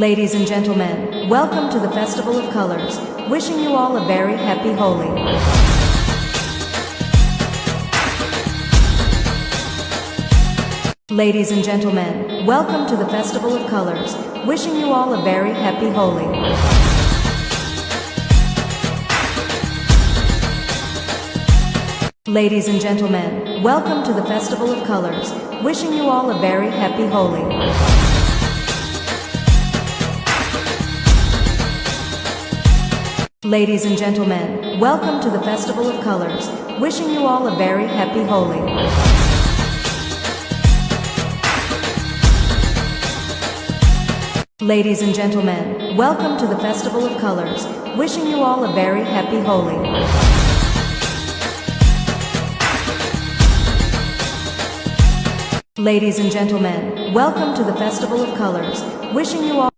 Ladies and gentlemen, welcome to the Festival of Colors, wishing you all a very happy Holi. Ladies and gentlemen, welcome to the Festival of Colors, wishing you all a very happy Holi. Ladies and gentlemen, welcome to the Festival of Colors, wishing you all a very happy Holi. Ladies and gentlemen, welcome to the Festival of Colors, wishing you all a very happy Holi. Ladies and gentlemen, welcome to the Festival of Colors, wishing you all a very happy Holi. Ladies and gentlemen, welcome to the Festival of Colors, wishing you all